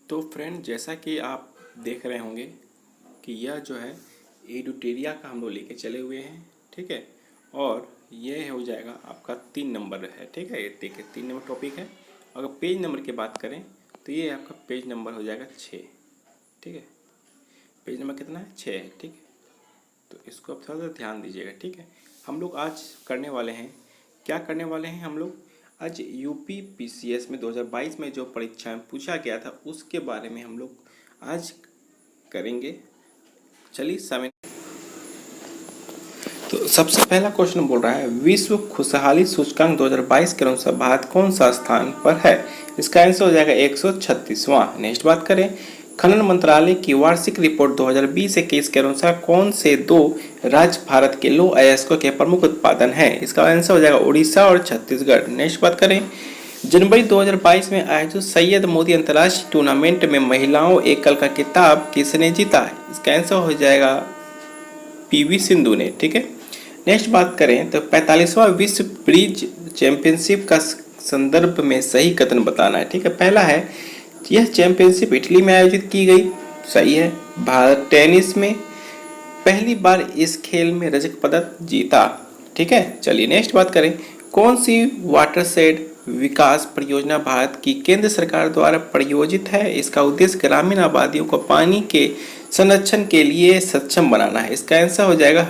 तो फ्रेंड, जैसा कि आप देख रहे होंगे कि यह जो है एडुटेरिया का हम लोग लेके चले हुए हैं। ठीक है, और ये हो जाएगा आपका 3 नंबर है। ठीक है, ये देखिए 3 नंबर टॉपिक है। अगर पेज नंबर की बात करें तो ये आपका पेज नंबर हो जाएगा 6। ठीक है, पेज नंबर कितना है? 6 है। ठीक है, तो इसको आप थोड़ा सा ध्यान दीजिएगा। ठीक है, हम लोग आज करने वाले हैं, क्या करने वाले हैं हम लोग आज यूपी पीसीएस में 2022 में जो परीक्षा में पूछा गया था उसके बारे में हम लोग आज करेंगे। चलिए समय। तो सबसे पहला क्वेश्चन बोल रहा है, विश्व खुशहाली सूचकांक 2022 के अनुसार भारत कौन सा स्थान पर है? इसका आंसर हो जाएगा 136वां। नेक्स्ट बात करें, खनन मंत्रालय की वार्षिक रिपोर्ट 2020-21 के अनुसार कौन से 2 राज्य भारत के लौह अयस्कों के प्रमुख उत्पादन है? इसका आंसर हो जाएगा उड़ीसा और छत्तीसगढ़। नेक्स्ट बात करें, जनवरी 2022 में आयोजित सैयद मोदी अंतर्राष्ट्रीय टूर्नामेंट में महिलाओं एकल का खिताब किसने जीता है? इसका आंसर हो जाएगा पीवी सिंधु ने। ठीक है, नेक्स्ट बात करें तो 45वां विश्व ब्रिज चैंपियनशिप का संदर्भ में सही कथन बताना है। ठीक है, पहला है, यह चैंपियनशिप इटली में आयोजित की गई। सही है। भारत टेनिस में पहली बार इस खेल में रजत पदक जीता। ठीक है, चलिए नेक्स्ट बात करें, कौन सी वाटरशेड विकास परियोजना भारत की केंद्र सरकार द्वारा प्रायोजित है? इसका उद्देश्य ग्रामीण आबादियों को पानी के संरक्षण के लिए सक्षम बनाना है। इसका आंसर हो जाएगा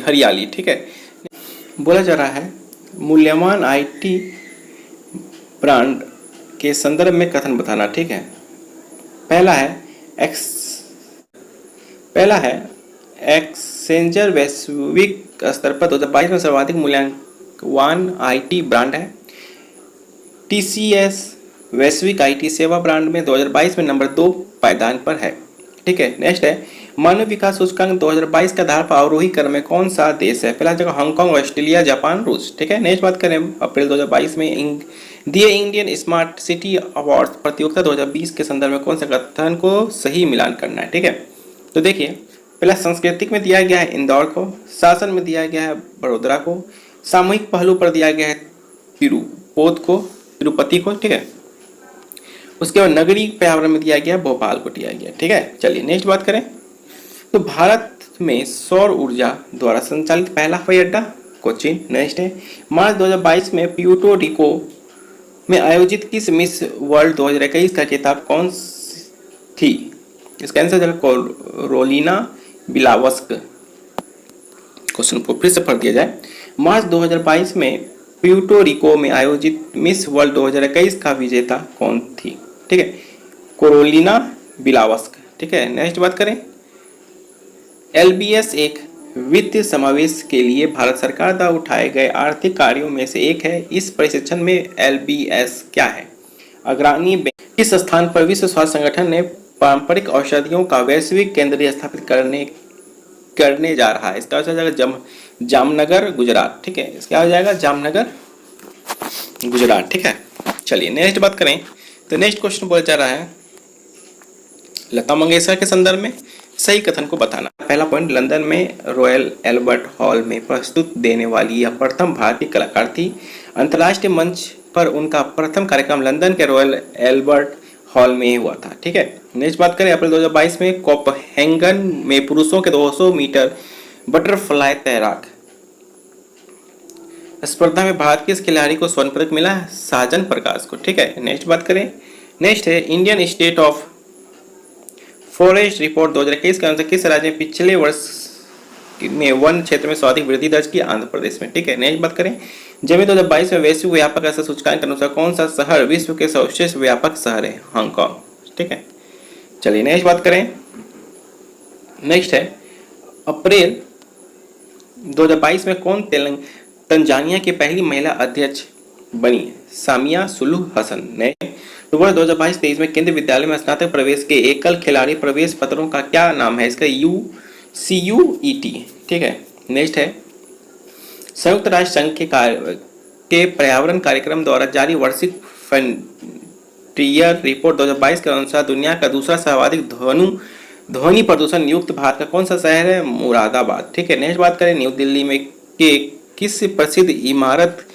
हरियाली। ठीक है, बोला जा रहा है, मूल्यवान आईटी ब्रांड के संदर्भ में कथन बताना। ठीक है, पहला है एक्सेंचर वैश्विक स्तर पर 2022 में सर्वाधिक मूल्यवान आईटी ब्रांड है। टीसीएस वैश्विक आईटी सेवा ब्रांड में 2022 में नंबर 2 पायदान पर है। ठीक है, नेक्स्ट है, मानव विकास सूचकांक 2022 के आधार पर आरोही क्रम में कौन सा देश है? पहला जगह हांगकांग, ऑस्ट्रेलिया, जापान, रूस। ठीक है, नेक्स्ट बात करें, अप्रैल 2022 में दिए इंडियन स्मार्ट सिटी अवार्ड प्रतियोगिता 2020 के संदर्भ में कौन सा कथन को सही मिलान करना है? ठीक है, तो देखिए, पहला सांस्कृतिक में दिया गया है इंदौर को, शासन में दिया गया है बड़ोदरा को, सामूहिक पहलू पर दिया गया है तिरुपति को। ठीक है, उसके बाद नगरीय पर्यावरण में दिया गया भोपाल को दिया गया। ठीक है, चलिए नेक्स्ट बात करें, तो भारत में सौर ऊर्जा द्वारा संचालित पहला हवाई अड्डा कोचीन। नेक्स्ट है, मार्च 2022 में प्यूर्टो रिको में आयोजित किस मिस वर्ल्ड 2021 का खिताब कौन थी? इसका आंसर कोरोलिना बिलावस्क। क्वेश्चन को फिर से पढ़ दिया जाए, मार्च 2022 में प्यूर्टो रिको में आयोजित मिस वर्ल्ड 2021 का विजेता कौन थी? ठीक है, कोरोलिना बिलावस्क। ठीक है, नेक्स्ट बात करें, एलबीएस एक वित्तीय समावेश के लिए भारत सरकार द्वारा उठाए गए आर्थिक कार्यों में से एक है। इस प्रशिक्षण में एलबीएस क्या है? अग्रणी बैंक। इस स्थान पर विश्व स्वास्थ्य संगठन ने पारंपरिक औषधियों का वैश्विक केंद्र स्थापित करने जा रहा है। इसका हो जाएगा जामनगर, गुजरात। ठीक है, इसका हो जाएगा जामनगर, गुजरात। ठीक है, चलिए नेक्स्ट बात करें, तो नेक्स्ट क्वेश्चन बोला जा रहा है, लता मंगेशकर के संदर्भ में सही कथन को बताना। पहला पॉइंट, लंदन में रॉयल एल्बर्ट हॉल में प्रस्तुत देने वाली यह प्रथम भारतीय कलाकार थी। अंतर्राष्ट्रीय मंच पर उनका प्रथम कार्यक्रम लंदन के रॉयल एल्बर्ट हॉल में हुआ था। ठीक है, नेक्स्ट बात करें, अप्रैल 2022 में कोपेनहेगन में पुरुषों के 200 मीटर बटरफ्लाई तैराक स्पर्धा में भारत के इस खिलाड़ी को स्वर्ण पदक मिला है, साजन प्रकाश को। ठीक है, नेक्स्ट बात करें, नेक्स्ट है, Indian state of forest report 2021 के अनुसार किस राज्य में पिछले वर्ष में वन क्षेत्र में सर्वाधिक वृद्धि दर्ज की? आंध्र प्रदेश में। ठीक है, नेक्स्ट बात करें, जनवरी 2022 में वैश्विक व्यापक असर सूचकांक के अनुसार कौन सा शहर विश्व के सर्वश्रेष्ठ व्यापक शहर है? हांगकांग। ठीक है, चलिए नेक्स्ट बात करें, नेक्स्ट है, अप्रैल 2022 में कौन तंजानिया की पहली महिला अध्यक्ष बनी? सामिया सुलूह हसन ने। वर्ष 2022-23 में केंद्रीय विद्यालय में स्नातक प्रवेश के एकल खिलाड़ी प्रवेश पत्रों का क्या नाम है? इसका CUET। ठीक है, नेक्स्ट है, संयुक्त राष्ट्र संघ के पर्यावरण कार्यक्रम द्वारा जारी वार्षिक फ्रंटियर रिपोर्ट 2022 के अनुसार दुनिया का दूसरा सर्वाधिक ध्वनि प्रदूषण युक्त भारत का कौन सा शहर है? मुरादाबाद। ठीक है, नेक्स्ट बात करें, न्यू दिल्ली में के किस प्रसिद्ध इमारत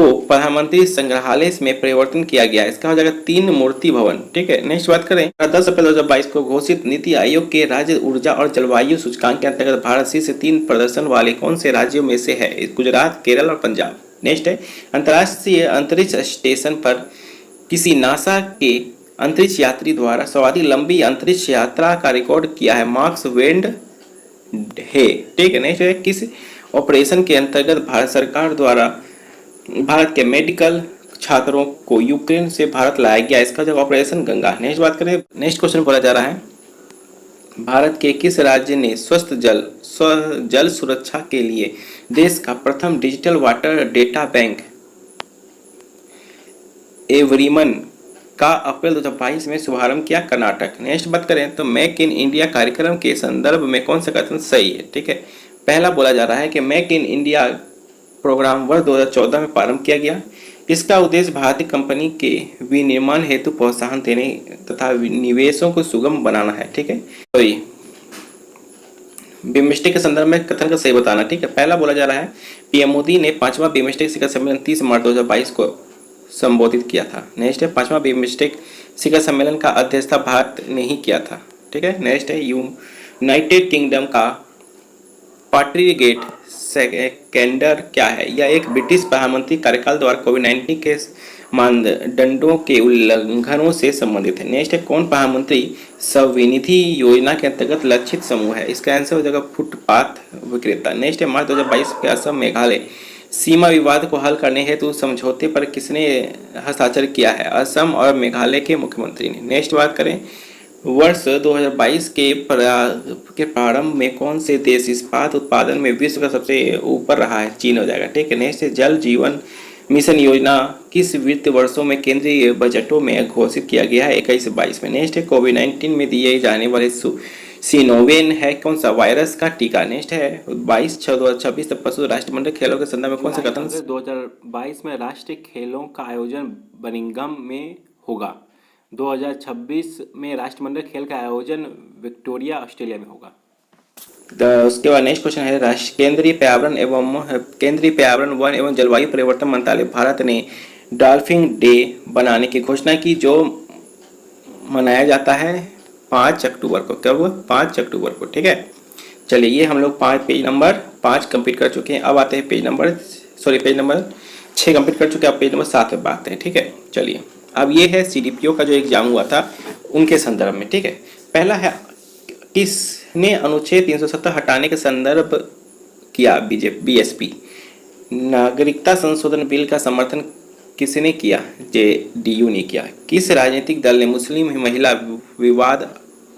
को प्रधानमंत्री संग्रहालय में परिवर्तन किया गया है? इसका हो जाएगा तीन मूर्ति भवन। ठीक है, नेक्स्ट बात करें। 10 अप्रैल 2022 को घोषित नीति आयोग के राज्य ऊर्जा और जलवायु सूचकांक के अंतर्गत भारत शीर्ष 3 प्रदर्शन वाले कौन से राज्यों में से है? गुजरात, केरल और पंजाब। नेक्स्ट है, अंतर्राष्ट्रीय अंतरिक्ष स्टेशन पर किसी नासा के अंतरिक्ष यात्री द्वारा सर्वाधिक लंबी अंतरिक्ष यात्रा का रिकॉर्ड किया है? मार्क्स वेंड है। ठीक है, नेक्स्ट है, किस ऑपरेशन के अंतर्गत भारत सरकार द्वारा भारत के मेडिकल छात्रों को यूक्रेन से भारत लाया गया? इसका जवाब ऑपरेशन गंगा। नेक्स्ट बात करें, नेक्स्ट क्वेश्चन बोला जा रहा है, भारत के किस राज्य ने स्वस्थ जल सुरक्षा के लिए देश का प्रथम डिजिटल वाटर डेटा बैंक एवरीमन का अप्रैल 2022 में शुभारंभ किया? कर्नाटक। नेक्स्ट बात करें तो मेक इन इंडिया कार्यक्रम के संदर्भ में कौन सा कथन सही है? ठीक है, पहला बोला जा रहा है कि मेक इन इंडिया प्रोग्राम वर्ष 2014 में प्रारंभ किया गया। इसका उद्देश्य भारतीय कंपनी के विनिर्माण हेतु प्रोत्साहन देने तथा निवेशों को सुगम बनाना है। ठीक है, तो बिम्स्टेक के संदर्भ में कथन का सही बताना। ठीक है, पहला बोला जा रहा है पीएम मोदी ने 5वां बिम्स्टेक शिखर सम्मेलन 30 मार्च 2022 को संबोधित किया था। नेक्स्ट है, 5वां बिम्स्टेक शिखर सम्मेलन का अध्यक्षता भारत ने ही किया था। ठीक है, नेक्स्ट है, यूनाइटेड किंगडम का पार्टीगेट सेकेंडर क्या है? यह एक ब्रिटिश प्रधानमंत्री कार्यकाल द्वारा कोविड-19 के मानदंडों के उल्लंघनों से संबंधित है। नेक्स्ट है, कौन प्रधानमंत्री स्वनिधि योजना के अंतर्गत लक्षित समूह है? इसका आंसर हो जाएगा फुटपाथ विक्रेता। नेक्स्ट है, मार्च 2022 के असम मेघालय सीमा विवाद को हल करने हेतु समझौते पर किसने हस्ताक्षर किया है? असम और मेघालय के मुख्यमंत्री ने। नेक्स्ट बात करें, वर्ष 2022 के प्रारंभ में कौन से देश इस्पात उत्पादन में विश्व का सबसे ऊपर रहा है? चीन हो जाएगा। ठीक है, नेक्स्ट है, जल जीवन मिशन योजना किस वित्त वर्षों में केंद्रीय बजटों में घोषित किया गया है? 21-22 में। नेक्स्ट है, कोविड-19 में दिए जाने वाले सिनोवेन है कौन सा वायरस का टीका? नेक्स्ट है, 22/6/2026 तक पशु राष्ट्रमंडल खेलों के संदर्भ में कौन सा कथन? 2022 में राष्ट्रीय खेलों का आयोजन बर्मिंघम में होगा। 2026 में राष्ट्रमंडल खेल का आयोजन विक्टोरिया ऑस्ट्रेलिया में होगा। उसके बाद नेक्स्ट क्वेश्चन है, केंद्रीय पर्यावरण वन एवं जलवायु परिवर्तन मंत्रालय भारत ने डॉल्फिन डे बनाने की घोषणा की, जो मनाया जाता है 5 अक्टूबर को। कब? 5 अक्टूबर को। ठीक है, चलिए ये हम लोग पेज नंबर 5 कंप्लीट कर चुके हैं। अब आते हैं पेज नंबर 6 कंप्लीट कर चुके हैं। अब पेज नंबर 7 पे बात है। ठीक है, चलिए अब ये है सीडीपीओ का जो एग्जाम हुआ था उनके संदर्भ में। ठीक है, पहला है, किसने अनुच्छेद 370 हटाने के संदर्भ किया? बीएसपी। नागरिकता संशोधन बिल का समर्थन किसने किया? जेडीयू ने किया। किस राजनीतिक दल ने मुस्लिम महिला विवाद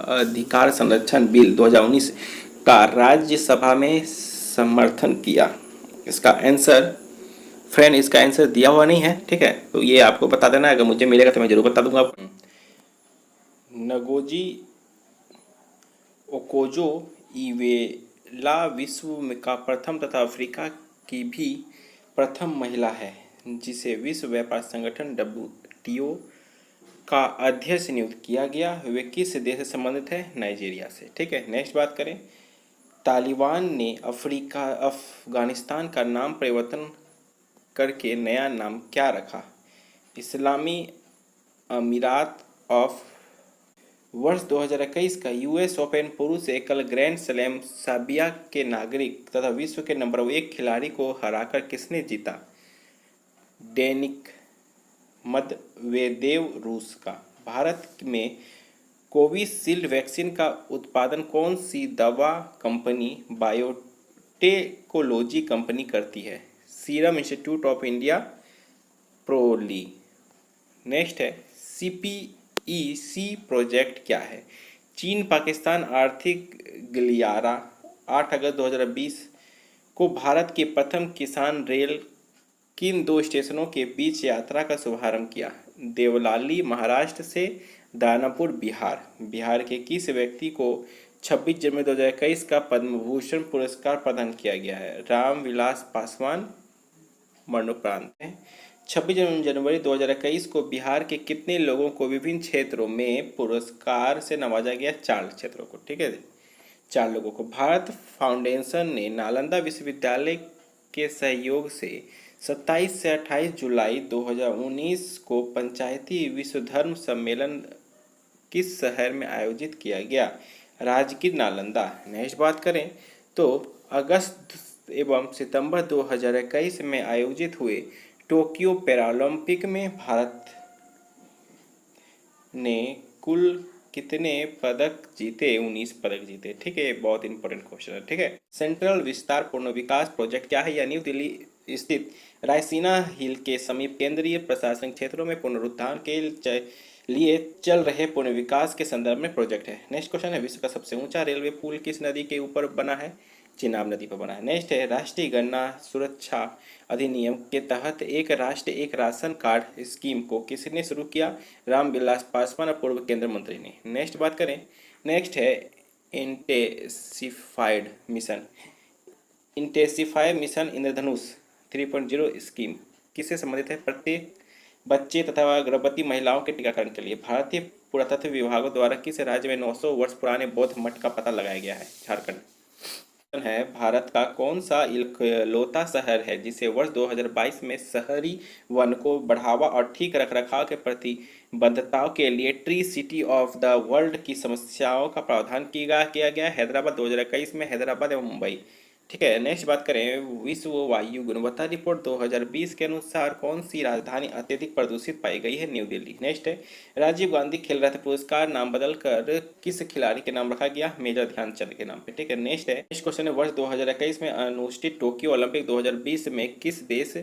अधिकार संरक्षण बिल 2019 का राज्यसभा में समर्थन किया? इसका आंसर फ्रेंड, इसका आंसर दिया हुआ नहीं है। ठीक है, तो ये आपको बता देना, अगर मुझे मिलेगा तो मैं जरूर बता दूंगा आपको। नगोजी ओकोजो इवेला विश्व का प्रथम तथा अफ्रीका की भी प्रथम महिला है जिसे विश्व व्यापार संगठन WTO का अध्यक्ष नियुक्त किया गया। वे किस देश से संबंधित है? नाइजीरिया से। ठीक है, नेक्स्ट बात करें, तालिबान ने अफगानिस्तान का नाम परिवर्तन करके नया नाम क्या रखा? इस्लामी अमीरात ऑफ। वर्ष 2021 का यूएस ओपन पुरुष एकल ग्रैंड स्लैम सर्बिया के नागरिक तथा विश्व के नंबर 1 खिलाड़ी को हराकर किसने जीता? डेनिक मेदवेदेव रूस का। भारत में कोविशील्ड वैक्सीन का उत्पादन कौन सी दवा कंपनी बायोटेक्नोलॉजी कंपनी करती है? Serum institute of India, प्रोली। Next है, CPEC प्रोजेक्ट क्या है? चीन पाकिस्तान आर्थिक गलियारा 8 अगस्त 2020 को भारत की प्रथम किसान रेल किन 2 स्टेशनों के बीच यात्रा का शुभारंभ किया? देवलाली महाराष्ट्र से दानापुर बिहार। बिहार के किस व्यक्ति को 26 जनवरी 2021 का पद्म भूषण पुरस्कार प्रदान किया गया है? रामविलास पासवान मरणोपरांत है। 26 जनवरी 2021 को बिहार के कितने लोगों को विभिन्न क्षेत्रों में पुरस्कार से नवाजा गया? 4 क्षेत्रों को। ठीक है, 4 लोगों को। भारत फाउंडेशन ने नालंदा विश्वविद्यालय के सहयोग से 27 से 28 जुलाई 2019 को पंचायती विश्व धर्म सम्मेलन किस शहर में आयोजित किया गया? राजगीर नालंदा। नेक्स्ट बात करें तो अगस्त एवं सितंबर 2021 में आयोजित हुए टोक्यो पैरालंपिक में भारत ने कुल कितने पदक जीते? 19 पदक जीते। ठीक है, बहुत इंपॉर्टेंट क्वेश्चन है। ठीक है, सेंट्रल विस्तार पूर्ण विकास प्रोजेक्ट क्या है? यह न्यू दिल्ली स्थित रायसीना हिल के समीप केंद्रीय प्रशासनिक क्षेत्रों में पुनरुत्थान के लिए चल रहे पूर्ण विकास के संदर्भ में प्रोजेक्ट है। नेक्स्ट क्वेश्चन है, विश्व का सबसे ऊंचा रेलवे पुल किस नदी के ऊपर बना है? चिनाब नदी पर बना है। नेक्स्ट है, राष्ट्रीय गन्ना सुरक्षा अधिनियम के तहत एक राष्ट्र एक राशन कार्ड स्कीम को किसने शुरू किया? रामविलास पासवान और पूर्व केंद्रीय मंत्री ने। नेक्स्ट बात करें, नेक्स्ट है इंटेंसिफाइड मिशन। इंटेंसिफाई मिशन इंद्रधनुष 3.0 स्कीम किससे संबंधित है? प्रत्येक बच्चे तथा गर्भवती महिलाओं के टीकाकरण के लिए भारतीय पुरातत्व विभागों द्वारा किस राज्य में 900 वर्ष पुराने बौद्ध मठ का पता लगाया गया है? झारखंड है। भारत का कौन सा इकलौता शहर है जिसे वर्ष 2022 में शहरी वन को बढ़ावा और ठीक रखरखाव के प्रतिबद्धताओं के लिए tree city of the world की समस्याओं का प्रावधान किया गया? हैदराबाद 2021 में हैदराबाद एवं मुंबई। ठीक है, नेक्स्ट बात करें, विश्व वायु गुणवत्ता रिपोर्ट 2020 के अनुसार कौन सी राजधानी अत्यधिक प्रदूषित पाई गई है? न्यू दिल्ली। नेक्स्ट है, राजीव गांधी खेल रत्न पुरस्कार नाम बदलकर किस खिलाड़ी के नाम रखा गया? मेजर ध्यानचंद के नाम पे। ठीक है, नेक्स्ट है, नेक्स्ट क्वेश्चन है, वर्ष 2021 में अनुष्ठित टोक्यो ओलंपिक 2020 में किस देश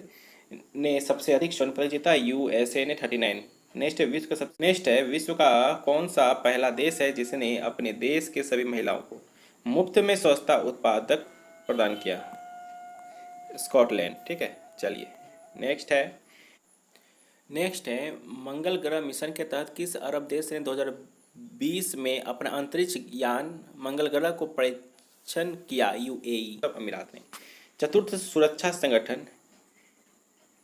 ने सबसे अधिक स्वर्ण पदक जीता? यूएसए ने 39। नेक्स्ट है, विश्व का कौन सा पहला देश है जिसने अपने देश के सभी महिलाओं को मुफ्त में स्वच्छता उत्पादक प्रदान किया? स्कॉटलैंड। ठीक है, चलिए नेक्स्ट है मंगल ग्रह मिशन के तहत किस अरब देश ने 2020 में अपना अंतरिक्ष यान मंगल ग्रह को परीक्षण किया? यूएई अरब अमीरात ने। चतुर्थ सुरक्षा संगठन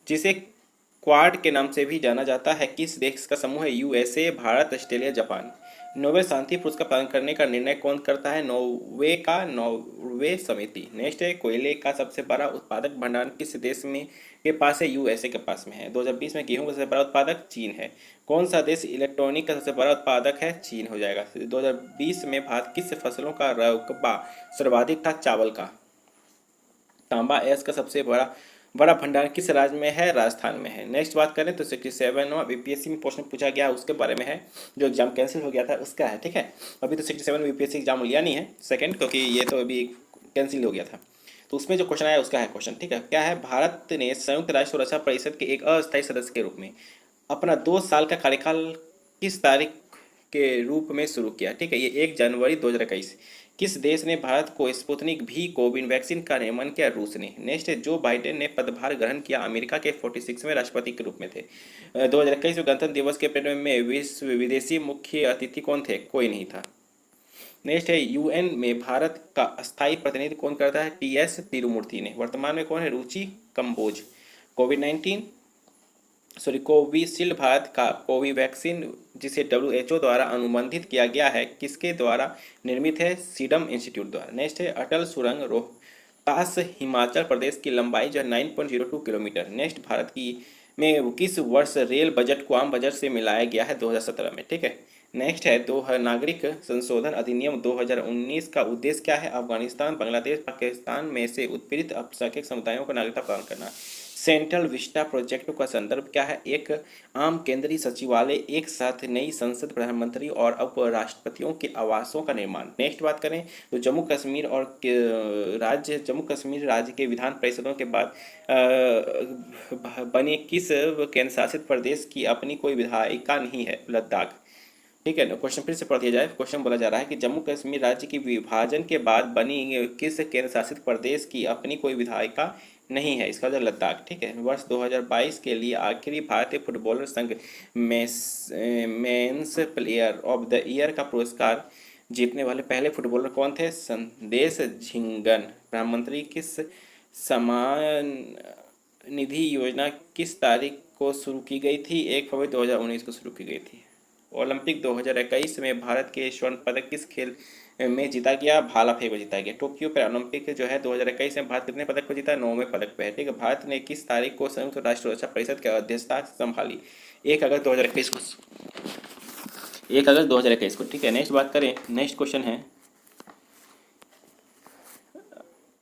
जिसे क्वाड के नाम से भी जाना जाता है किस देश का समूह है? USA, Bharat, Australia, Japan. Nobel शांति पुरस्कार प्रदान करने का निर्णय कौन करता है? नॉर्वे समिति। नेक्स्ट है, कोयले का सबसे बड़ा उत्पादक भंडार किस देश में के पास है? यूएसए के पास में है। 2020 में गेहूं का सबसे बड़ा उत्पादक चीन है। कौन सा देश इलेक्ट्रॉनिक का सबसे बड़ा उत्पादक है? चीन हो जाएगा। 2020 में भारत किस फसलों का रकबा सर्वाधिक था? चावल का। तांबा एस का सबसे बड़ा भंडार किस राज्य में है? राजस्थान में है। नेक्स्ट बात करें तो 67वां बीपीएससी में प्रश्न पूछा गया उसके बारे में है, जो एग्जाम कैंसिल हो गया था उसका है। ठीक है, अभी तो 67 बीपीएससी एग्जाम लिया नहीं है सेकंड, क्योंकि ये तो अभी कैंसिल हो गया था। तो उसमें जो क्वेश्चन आया उसका है क्वेश्चन। ठीक है, क्या है, भारत ने संयुक्त राष्ट्र सुरक्षा परिषद के एक अस्थायी सदस्य के रूप में अपना 2 साल का कार्यकाल किस तारीख के रूप में शुरू किया? ठीक है, ये 1 जनवरी 2021। किस देश ने भारत को स्पुतनिक भी कोविड वैक्सीन का निर्माण किया? रूस ने। नेक्स्ट है, जो बाइडेन ने पदभार ग्रहण किया अमेरिका के 46वें राष्ट्रपति के रूप में थे। 2021 में गणतंत्र दिवस के परेड में विश्व विदेशी मुख्य अतिथि कौन थे? कोई नहीं था। नेक्स्ट है, यूएन में भारत का स्थायी प्रतिनिधि कौन करता है? टीएस तिरुमूर्ति ने। वर्तमान में कौन है? रुचि कंबोज। कोविशील्ड भारत का कोवैक्सीन जिसे WHO द्वारा अनुबंधित किया गया है किसके द्वारा निर्मित है? सीरम इंस्टीट्यूट द्वारा। नेक्स्ट है, अटल सुरंग रोहतास हिमाचल प्रदेश की लंबाई जो है 9.02 किलोमीटर। नेक्स्ट, भारत की में किस वर्ष रेल बजट को आम बजट से मिलाया गया है? 2017 में। ठीक है, नेक्स्ट है, दो नागरिक संशोधन अधिनियम 2019 का उद्देश्य क्या है? अफगानिस्तान, बांग्लादेश, पाकिस्तान में से उत्पीड़ित अल्पसंख्यक समुदायों को नागरिकता प्रदान करना। सेंट्रल विस्टा प्रोजेक्ट का संदर्भ क्या है? एक आम केंद्रीय सचिवालय, एक साथ नई संसद, प्रधानमंत्री और उपराष्ट्रपतियों के आवासों का निर्माण। नेक्स्ट बात करें तो जम्मू कश्मीर राज्य के विधान परिषदों के बाद बने किस केंद्र शासित प्रदेश की अपनी कोई विधायिका नहीं है? लद्दाख। ठीक है ना, क्वेश्चन फिर से पढ़ दिया जाए। क्वेश्चन बोला जा रहा है कि जम्मू कश्मीर राज्य की विभाजन के बाद बनी किस केंद्र शासित प्रदेश की अपनी कोई विधायिका नहीं है? इसका मतलब लद्दाख। ठीक है, वर्ष 2022 के लिए आखिरी भारतीय फुटबॉलर संघ men's player of the year का पुरस्कार जीतने वाले पहले फुटबॉलर कौन थे? संदेश झिंगन। प्रधानमंत्री किस सम्मान निधि योजना किस तारीख को शुरू की गई थी? 1 फरवरी 2019 को शुरू की गई थी। ओलंपिक 2021 में भारत के स्वर्ण पदक किस खेल में जीता गया? भाला फेंक में जीता गया। टोक्यो पैरालंपिक जो है 2021 में भारत कितने पदक को जीता? 9वें पदक पे है। ठीक है, भारत ने किस तारीख को संयुक्त राष्ट्र सुरक्षा परिषद की अध्यक्षता संभाली? 1 अगस्त 2021 को। 1 अगस्त 2021 को। ठीक है, नेक्स्ट बात करें। नेक्स्ट क्वेश्चन है,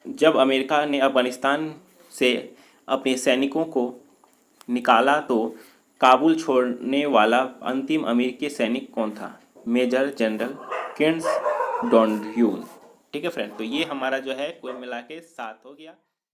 जब अमेरिका ने अफगानिस्तान से अपने सैनिकों को निकाला तो काबुल छोड़ने वाला अंतिम अमेरिकी सैनिक कौन था? Major general Kins Donahue. ठीक है फ्रेंड, तो ये हमारा जो है कुल मिला के 7 हो गया।